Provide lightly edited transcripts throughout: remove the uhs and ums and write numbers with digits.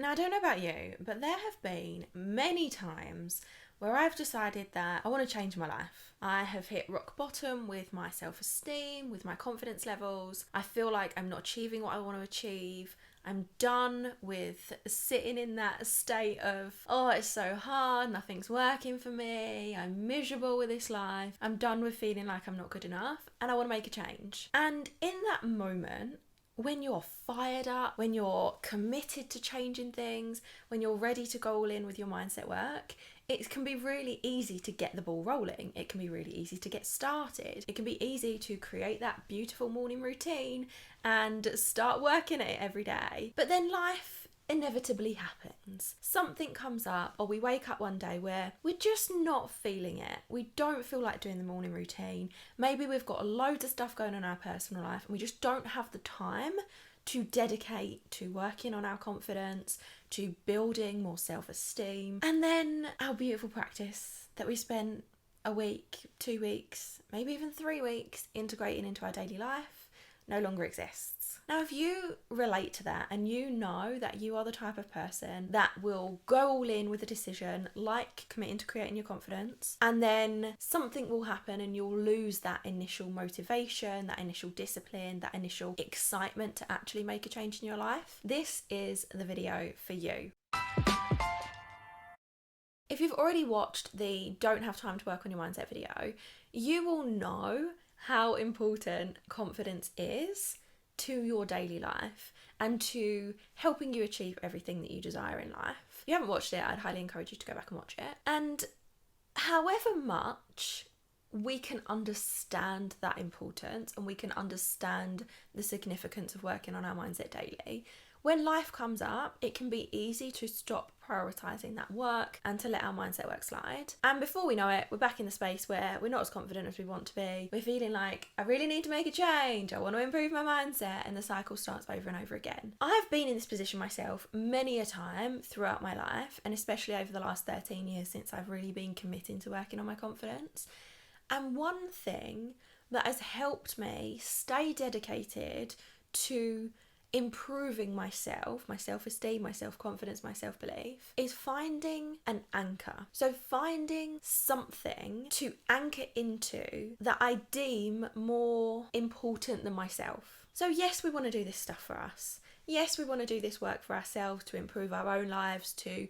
Now, I don't know about you, but there have been many times where I've decided that I want to change my life. I have hit rock bottom with my self-esteem, with my confidence levels. I feel like I'm not achieving what I want to achieve. I'm done with sitting in that state of, oh, it's so hard, nothing's working for me, I'm miserable with this life. I'm done with feeling like I'm not good enough, and I want to make a change. And in that moment, when you're fired up, when you're committed to changing things, when you're ready to go all in with your mindset work, it can be really easy to get the ball rolling. It can be really easy to get started. It can be easy to create that beautiful morning routine and start working at it every day. But then life inevitably happens. Something comes up, or we wake up one day where we're just not feeling it. We don't feel like doing the morning routine. Maybe we've got loads of stuff going on in our personal life and we just don't have the time to dedicate to working on our confidence, to building more self-esteem. And then our beautiful practice that we spent a week, 2 weeks, maybe even 3 weeks integrating into our daily life no longer exists. Now, if you relate to that and you know that you are the type of person that will go all in with a decision, like committing to creating your confidence, and then something will happen and you'll lose that initial motivation, that initial discipline, that initial excitement to actually make a change in your life, this is the video for you. If you've already watched the Don't Have Time to Work on Your Mindset video, you will know how important confidence is to your daily life and to helping you achieve everything that you desire in life. If you haven't watched it, I'd highly encourage you to go back and watch it. And however much we can understand that importance and we can understand the significance of working on our mindset daily, when life comes up, it can be easy to stop prioritising that work and to let our mindset work slide. And before we know it, we're back in the space where we're not as confident as we want to be. We're feeling like, I really need to make a change. I want to improve my mindset. And the cycle starts over and over again. I've been in this position myself many a time throughout my life, and especially over the last 13 years since I've really been committing to working on my confidence. And one thing that has helped me stay dedicated to improving myself, my self-esteem, my self-confidence, my self-belief, is finding an anchor. So finding something to anchor into that I deem more important than myself. So yes, we want to do this stuff for us. Yes, we want to do this work for ourselves to improve our own lives, to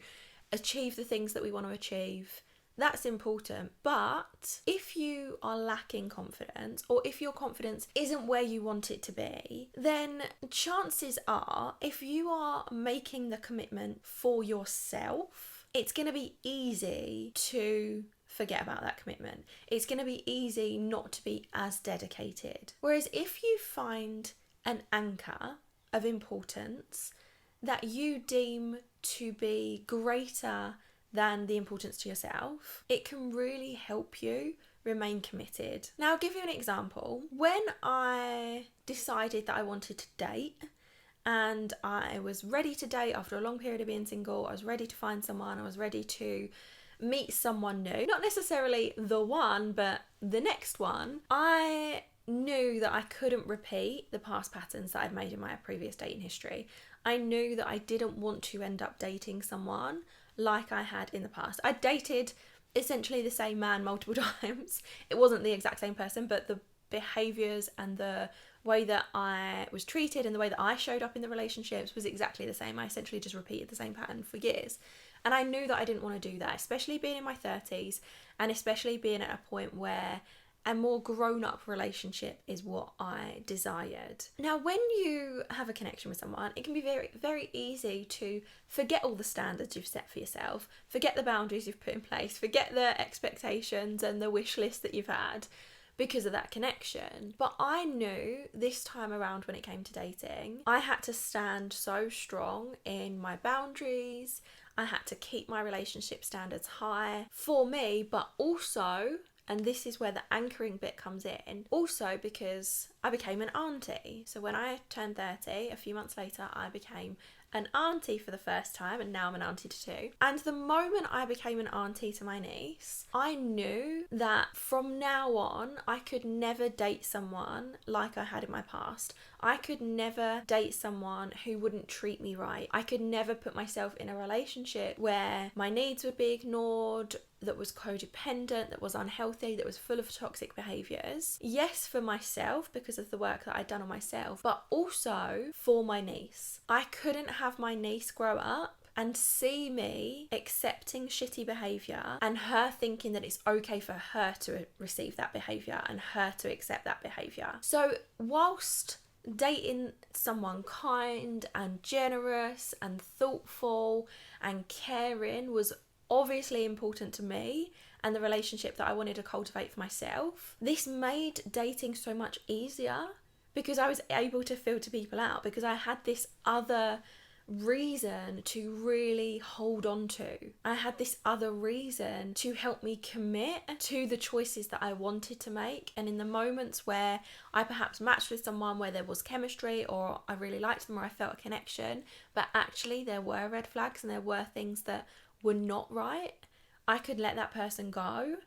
achieve the things that we want to achieve. That's important, but if you are lacking confidence, or if your confidence isn't where you want it to be, then chances are, if you are making the commitment for yourself, it's going to be easy to forget about that commitment. It's going to be easy not to be as dedicated. Whereas if you find an anchor of importance that you deem to be greater than the importance to yourself, it can really help you remain committed. Now, I'll give you an example. When I decided that I wanted to date and I was ready to date after a long period of being single, I was ready to find someone, I was ready to meet someone new, not necessarily the one, but the next one, I knew that I couldn't repeat the past patterns that I'd made in my previous dating history. I knew that I didn't want to end up dating someone like I had in the past. I dated essentially the same man multiple times. It wasn't the exact same person, but the behaviours and the way that I was treated and the way that I showed up in the relationships was exactly the same. I essentially just repeated the same pattern for years. And I knew that I didn't want to do that, especially being in my 30s and especially being at a point where a more grown-up relationship is what I desired. Now, when you have a connection with someone, it can be very, very easy to forget all the standards you've set for yourself, forget the boundaries you've put in place, forget the expectations and the wish list that you've had because of that connection. But I knew this time around when it came to dating, I had to stand so strong in my boundaries. I had to keep my relationship standards high for me, but also, and this is where the anchoring bit comes in, also because I became an auntie. So when I turned 30, a few months later, I became an auntie for the first time, and now I'm an auntie to two. And the moment I became an auntie to my niece, I knew that from now on, I could never date someone like I had in my past. I could never date someone who wouldn't treat me right. I could never put myself in a relationship where my needs would be ignored, that was codependent, that was unhealthy, that was full of toxic behaviours. Yes, for myself, because of the work that I'd done on myself, but also for my niece. I couldn't have my niece grow up and see me accepting shitty behaviour and her thinking that it's okay for her to receive that behaviour and her to accept that behaviour. So whilst dating someone kind and generous and thoughtful and caring was obviously important to me and the relationship that I wanted to cultivate for myself, this made dating so much easier because I was able to filter people out, because I had this other reason to really hold on to. I had this other reason to help me commit to the choices that I wanted to make. And in the moments where I perhaps matched with someone where there was chemistry, or I really liked them, or I felt a connection, but actually there were red flags and there were things that were not right, I could let that person go,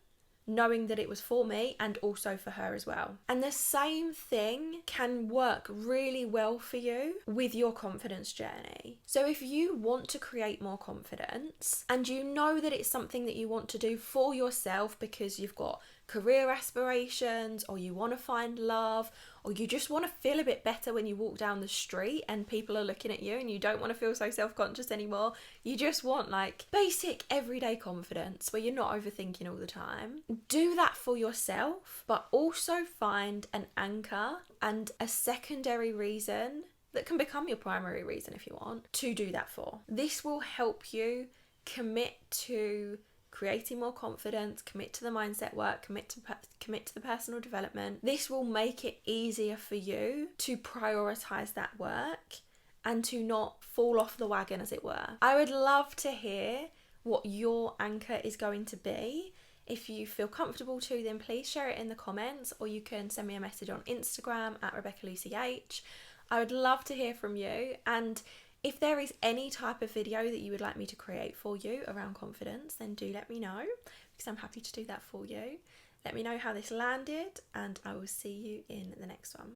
knowing that it was for me and also for her as well. And the same thing can work really well for you with your confidence journey. So if you want to create more confidence and you know that it's something that you want to do for yourself because you've got career aspirations, or you want to find love, or you just want to feel a bit better when you walk down the street and people are looking at you and you don't want to feel so self-conscious anymore, you just want like basic everyday confidence where you're not overthinking all the time, do that for yourself, but also find an anchor and a secondary reason that can become your primary reason if you want to do that for. This will help you commit to creating more confidence, commit to the mindset work, commit to the personal development. This will make it easier for you to prioritize that work and to not fall off the wagon, as it were. I would love to hear what your anchor is going to be. If you feel comfortable to, then please share it in the comments, or you can send me a message on Instagram at RebeccaLucyH. I would love to hear from you, and if there is any type of video that you would like me to create for you around confidence, then do let me know, because I'm happy to do that for you. Let me know how this landed, and I will see you in the next one.